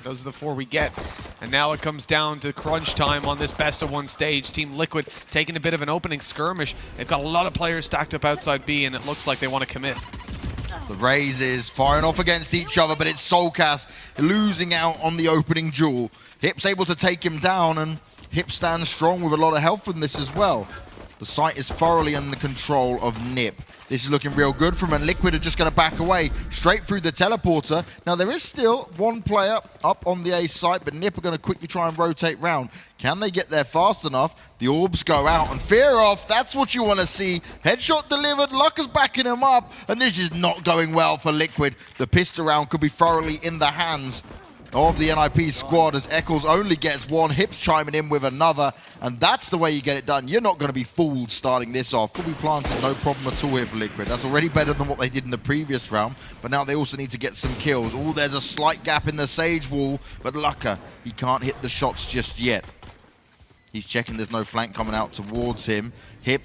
Those are the 4 we get. And now it comes down to crunch time on this best-of-1 stage. Team Liquid taking a bit of an opening skirmish. They've got a lot of players stacked up outside B, and it looks like they want to commit. The raises firing off against each other, but it's soulcas losing out on the opening duel. Hip's able to take him down, and Hip stands strong with a lot of help from this as well. The site is thoroughly under control of NiP. This is looking real good from him, and Liquid are just going to back away straight through the teleporter. Now, there is still one player up on the A site, but NiP are going to quickly try and rotate round. Can they get there fast enough? The orbs go out, and Fearoth, that's what you want to see. Headshot delivered, luckeRRR's backing him up, and this is not going well for Liquid. The pistol round could be thoroughly in the hands of the NiP squad as Eccles only gets one, Hip's chiming in with another, and that's the way you get it done. You're not going to be fooled starting this off. Could be planted, no problem at all here for Liquid. That's already better than what they did in the previous round, but now they also need to get some kills. Oh, there's a slight gap in the Sage wall, but luckeRRR, he can't hit the shots just yet. He's checking there's no flank coming out towards him. Hip,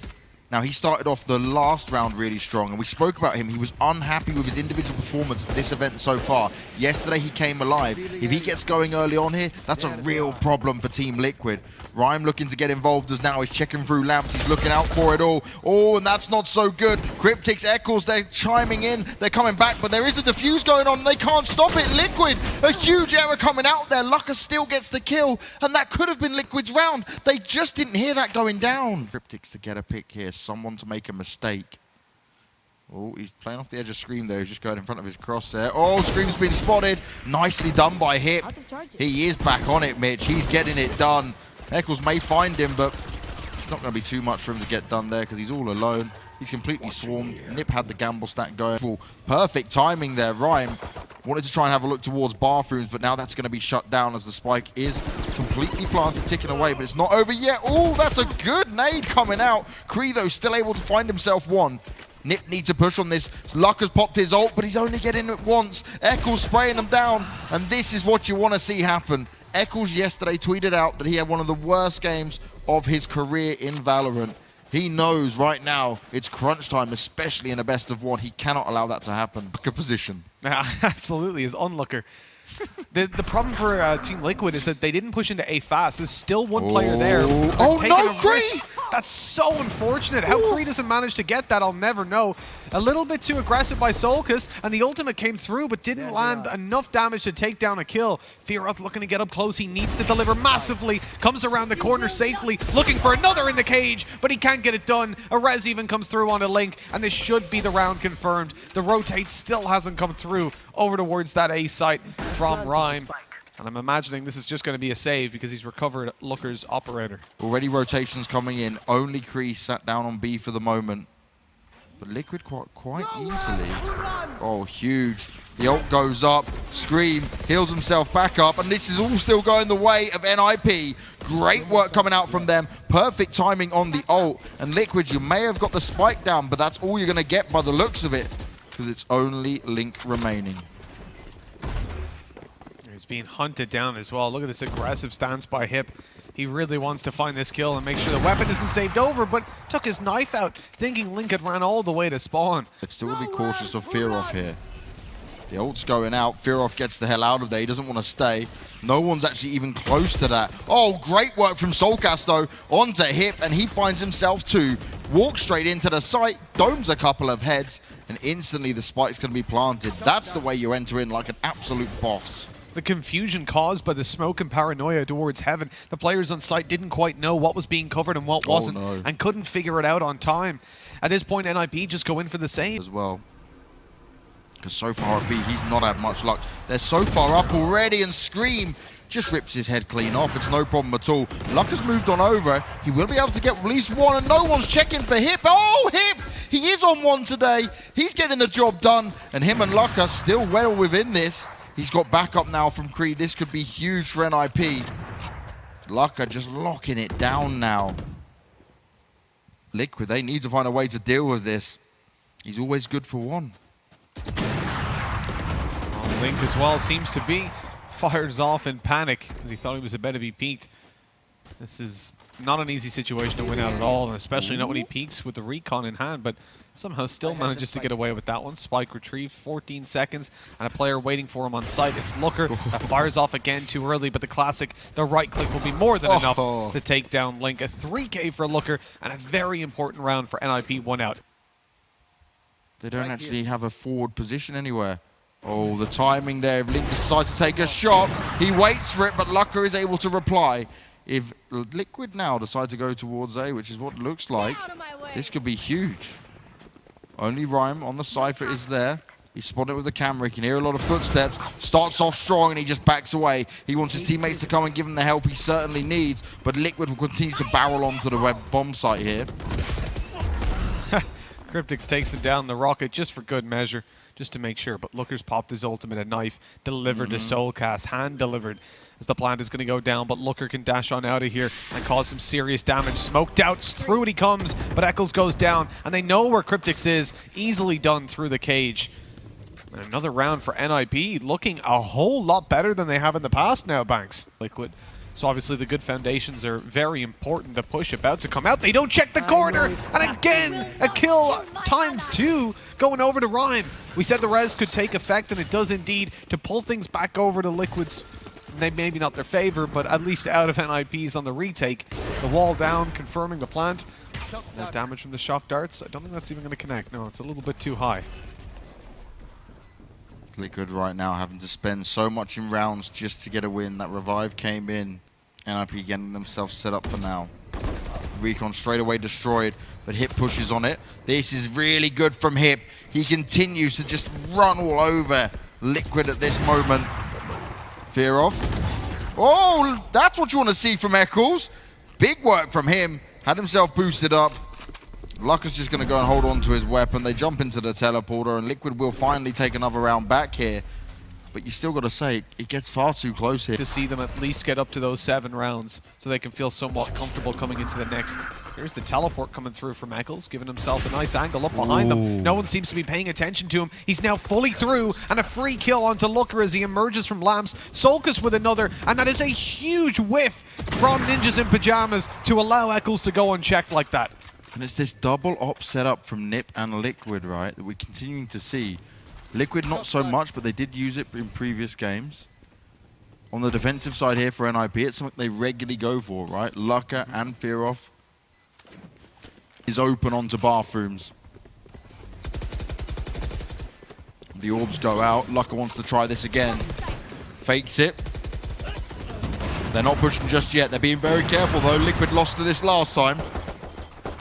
now he started off the last round really strong, and we spoke about him. He was unhappy with his individual performance at this event so far. Yesterday he came alive. If he gets going early on here, that's a real problem for Team Liquid. Rhyme looking to get involved as now he's checking through lamps. He's looking out for it all. Oh, and that's not so good. Kryptix, Eccles, they're chiming in. They're coming back, but there is a defuse going on. They can't stop it. Liquid, a huge error coming out there. luckeRRR still gets the kill, and that could have been Liquid's round. They just didn't hear that going down. Kryptix to get a pick here. Someone to make a mistake. Oh, he's playing off the edge of Scream there. He's just going in front of his crosshair. Oh, Scream's been spotted. Nicely done by Hip. He is back on it, Mitch. He's getting it done. Eccles may find him, but it's not going to be too much for him to get done there because he's all alone. He's completely swarmed. NiP had the gamble stack going. Perfect timing there. Rhyme wanted to try and have a look towards bathrooms, but now that's going to be shut down as the spike is completely planted, ticking away, but it's not over yet. Oh, that's a good nade coming out. CREA, though, still able to find himself one. NiP needs to push on this. luckeRRR's popped his ult, but he's only getting it once. Eccles spraying him down, and this is what you want to see happen. Eccles yesterday tweeted out that he had one of the worst games of his career in Valorant. He knows right now it's crunch time, especially in a best of 1. He cannot allow that to happen. Good position. Absolutely, is on luckeRRR. The problem for Team Liquid is that they didn't push into A fast. There's still one player there. Oh no, CREA! That's so unfortunate. How CREA doesn't manage to get that, I'll never know. A little bit too aggressive by soulcas, and the ultimate came through, but didn't land enough damage to take down a kill. Fearoth looking to get up close. He needs to deliver massively. Comes around the corner safely, looking for another in the cage, but he can't get it done. A res even comes through on a link, and this should be the round confirmed. The rotate still hasn't come through over towards that A site from Rhyme. And I'm imagining this is just going to be a save because he's recovered luckeRRR's operator. Already rotations coming in. Only CREA sat down on B for the moment. But Liquid quite easily. Oh, huge. The ult goes up. Scream heals himself back up. And this is all still going the way of NiP. Great work coming out from them. Perfect timing on the ult. And Liquid, you may have got the spike down, but that's all you're going to get by the looks of it. Because it's only Link remaining. He's being hunted down as well. Look at this aggressive stance by Hip. He really wants to find this kill and make sure the weapon isn't saved over, but took his knife out, thinking Link had ran all the way to spawn. They've still got to be cautious of Fearoth here. The ult's going out. Fearoth gets the hell out of there. He doesn't want to stay. No one's actually even close to that. Oh, great work from soulcas, though. Onto Hip, and he finds himself two. Walks straight into the site, domes a couple of heads, and instantly the spike's going to be planted. That's the way you enter in like an absolute boss. The confusion caused by the smoke and paranoia towards heaven. The players on site didn't quite know what was being covered and what wasn't, and couldn't figure it out on time. At this point, NiP just go in for the same. As well. Because so far at B, he's not had much luck. They're so far up already, and Scream just rips his head clean off. It's no problem at all. luckeRRR's moved on over. He will be able to get at least one, and no one's checking for Hip. Oh, Hip! He is on one today. He's getting the job done, and him and luckeRRR still well within this. He's got backup now from CREA. This could be huge for NiP. luckeRRR just locking it down now. Liquid, they need to find a way to deal with this. He's always good for one. Well, Link as well seems to be fires off in panic. He thought he was about to be peaked. This is not an easy situation to win out at all, and especially not when he peeks with the recon in hand, but somehow still manages to get away with that one. Spike retrieved, 14 seconds, and a player waiting for him on site. It's luckeRRR that fires off again too early, but the classic, the right click will be more than enough to take down Link. A 3K for luckeRRR, and a very important round for NiP, 1 out. They don't actually have a forward position anywhere. Oh, the timing there. If Link decides to take a shot, he waits for it, but luckeRRR is able to reply. If Liquid now decide to go towards A, which is what it looks like, this could be huge. Only Rhyme on the Cypher is there. He's spotted with the camera. He can hear a lot of footsteps. Starts off strong and he just backs away. He wants his teammates to come and give him the help he certainly needs, but Liquid will continue to barrel onto the web bomb site here. Kryptix takes him down the rocket just for good measure, just to make sure. But luckeRRR's popped his ultimate, a knife delivered to soulcas, hand delivered as the plant is going to go down. But luckeRRR can dash on out of here and cause some serious damage. Smoked out, through it he comes, but Eccles goes down, and they know where Kryptix is. Easily done through the cage. And another round for NiP, looking a whole lot better than they have in the past now, Banks. Liquid. So obviously the good foundations are very important. The push about to come out. They don't check the corner. And again, a kill times 2 going over to Rhyme. We said the res could take effect, and it does indeed, to pull things back over to Liquid's, maybe not their favor, but at least out of NiP's on the retake. The wall down, confirming the plant. No damage from the shock darts. I don't think that's even going to connect. No, it's a little bit too high. Liquid right now having to spend so much in rounds just to get a win. That revive came in. NiP getting themselves set up for now. Recon straight away destroyed, but Hip pushes on it. This is really good from Hip. He continues to just run all over Liquid at this moment. Fearoth. Oh, that's what you want to see from Eccles. Big work from him. Had himself boosted up. luckeRRR's just going to go and hold on to his weapon. They jump into the teleporter, and Liquid will finally take another round back here. But you still got to say, it gets far too close here. To see them at least get up to those 7 rounds so they can feel somewhat comfortable coming into the next. Here's the teleport coming through from Eccles, giving himself a nice angle up behind them. No one seems to be paying attention to him. He's now fully through, and a free kill onto luckeRRR as he emerges from lamps. soulcas with another, and that is a huge whiff from Ninjas in Pyjamas to allow Eccles to go unchecked like that. And it's this double op setup from NiP and Liquid, right, that we're continuing to see. Liquid not so much, but they did use it in previous games. On the defensive side here for NiP, it's something they regularly go for, right? luckeRRR and Fearoth is open onto bathrooms. The orbs go out. luckeRRR wants to try this again. Fakes it. They're not pushing just yet. They're being very careful, though. Liquid lost to this last time.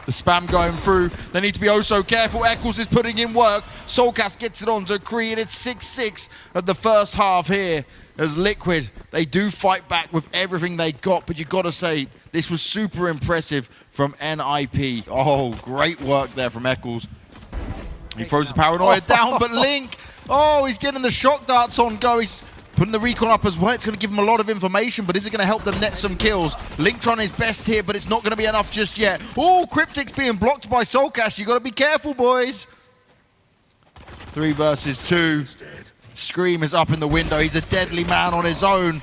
The spam going through. They need to be oh so careful. Eccles is putting in work. soulcas gets it onto CREA, and it's 6-6 of the first half here as Liquid. They do fight back with everything they got, but you got to say, this was super impressive from NiP. Oh, great work there from Eccles. He throws the paranoia down, but Link, oh, he's getting the shock darts on go. He's putting the recon up as well. It's going to give him a lot of information, but is it going to help them net some kills? Link trying his best here, but it's not going to be enough just yet. Oh, Kryptix being blocked by soulcas. You got to be careful, boys. 3 versus 2. Scream is up in the window. He's a deadly man on his own.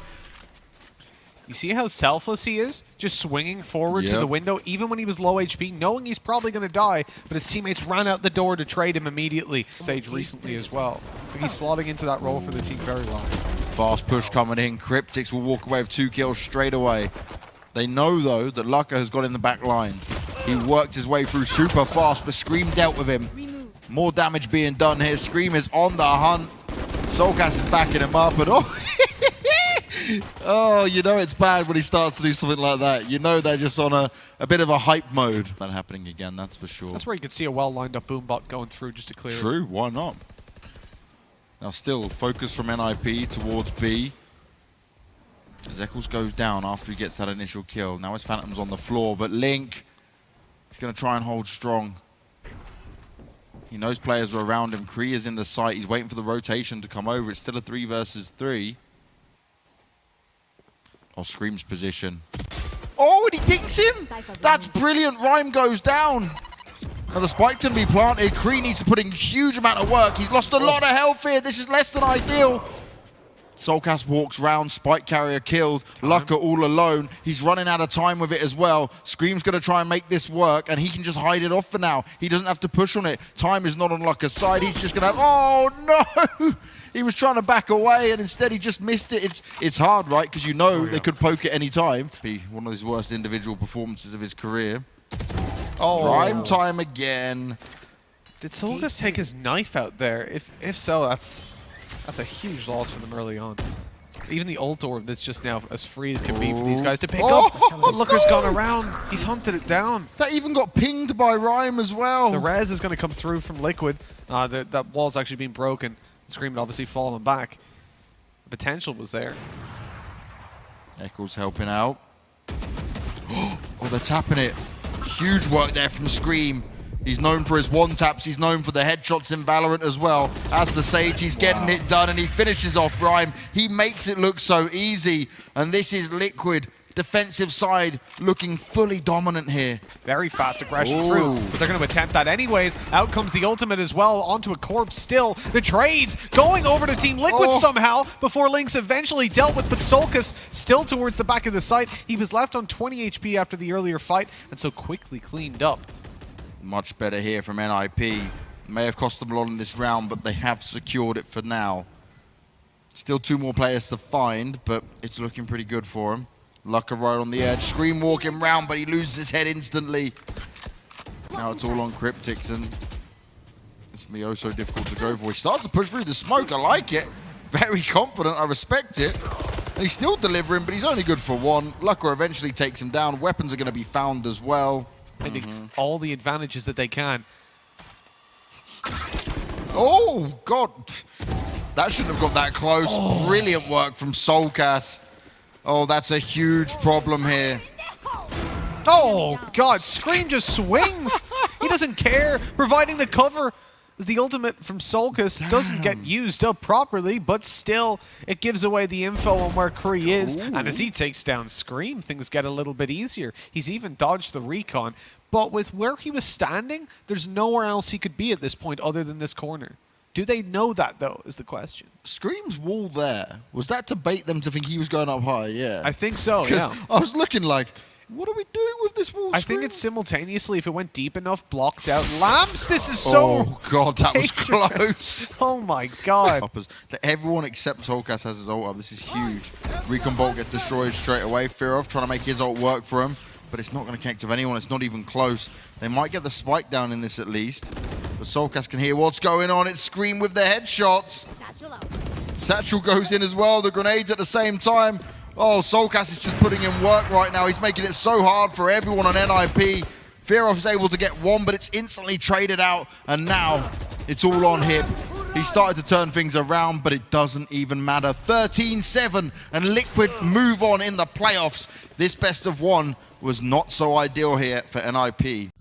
You see how selfless he is? Just swinging forward to the window, even when he was low HP, knowing he's probably going to die, but his teammates ran out the door to trade him immediately. Sage recently as well. I think he's slotting into that role for the team very well. Fast push coming in. Kryptix will walk away with 2 kills straight away. They know, though, that luckeRRR has got in the back lines. He worked his way through super fast, but Scream dealt with him. More damage being done here. Scream is on the hunt. soulcas is backing him up, and oh, you know it's bad when he starts to do something like that. You know they're just on a bit of a hype mode. That happening again, that's for sure. That's where you can see a well-lined-up boombot going through just to clear it. True, why not? Now still, focus from NiP towards B. As Eccles goes down after he gets that initial kill. Now his Phantom's on the floor, but Link is going to try and hold strong. He knows players are around him. CREA is in the site. He's waiting for the rotation to come over. It's still a 3 versus 3. Oh, Scream's position. Oh, and he dinks him! That's brilliant. Rhyme goes down. Now the spike to be planted. CREA needs to put in a huge amount of work. He's lost a lot of health here. This is less than ideal. soulcas walks round, spike carrier killed, luckeRRR all alone. He's running out of time with it as well. Scream's going to try and make this work, and he can just hide it off for now. He doesn't have to push on it. Time is not on luckeRR's side. He's just going to have, oh no! He was trying to back away, and instead he just missed it. It's hard, right? Because you know they could poke at any time. Be one of his worst individual performances of his career. Oh, Prime time again. Did soulcas take his knife out there? If so, that's a huge loss for them early on. Even the ult orb that's just now as free as can be for these guys to pick up. But luckeRR's gone around. He's hunted it down. That even got pinged by Rhyme as well. The res is going to come through from Liquid. That wall's actually being broken. Scream had obviously fallen back. The potential was there. Eccles helping out. Oh, they're tapping it. Huge work there from Scream. He's known for his one-taps. He's known for the headshots in Valorant as well. As the Sage, he's getting it done, and he finishes off Rhyme. He makes it look so easy. And this is Liquid, defensive side, looking fully dominant here. Very fast aggression through, but they're going to attempt that anyways. Out comes the ultimate as well, onto a corpse still. The trades going over to Team Liquid somehow before Lynx eventually dealt with, but soulcas still towards the back of the site. He was left on 20 HP after the earlier fight, and so quickly cleaned up. Much better here from NiP. May have cost them a lot in this round, but they have secured it for now. Still 2 more players to find, but it's looking pretty good for him. luckeRRR right on the edge. Scream walking round, but he loses his head instantly. Now it's all on Kryptix, and it's so difficult to go for. He starts to push through the smoke. I like it. Very confident. I respect it. And he's still delivering, but he's only good for 1. luckeRRR eventually takes him down. Weapons are going to be found as well. I think all the advantages that they can. Oh, God. That shouldn't have got that close. Brilliant work from soulcas. Oh, that's a huge problem here. Oh, God. Scream just swings. He doesn't care. Providing the cover as the ultimate from soulcas doesn't get used up properly, but still, it gives away the info on where CREA is. And as he takes down Scream, things get a little bit easier. He's even dodged the recon. But with where he was standing, there's nowhere else he could be at this point other than this corner. Do they know that, though, is the question. Scream's wall there, was that to bait them to think he was going up high? Yeah. I think so, yeah. I was looking like, what are we doing with this wall, I think it's simultaneously, if it went deep enough, blocked out lamps. This is so... Oh, God, that was close. Oh, my God. Everyone except soulcas has his ult up. This is huge. Recon Bolt gets destroyed straight away. Fearoth trying to make his ult work for him, but it's not going to connect with anyone. It's not even close. They might get the spike down in this at least. But soulcas can hear what's going on. It's Scream with the headshots. Satchel goes in as well. The grenades at the same time. Oh, soulcas is just putting in work right now. He's making it so hard for everyone on NiP. Fearoth is able to get 1, but it's instantly traded out. And now it's all on him. He started to turn things around, but it doesn't even matter. 13-7, and Liquid move on in the playoffs. This best of 1 was not so ideal here for NiP.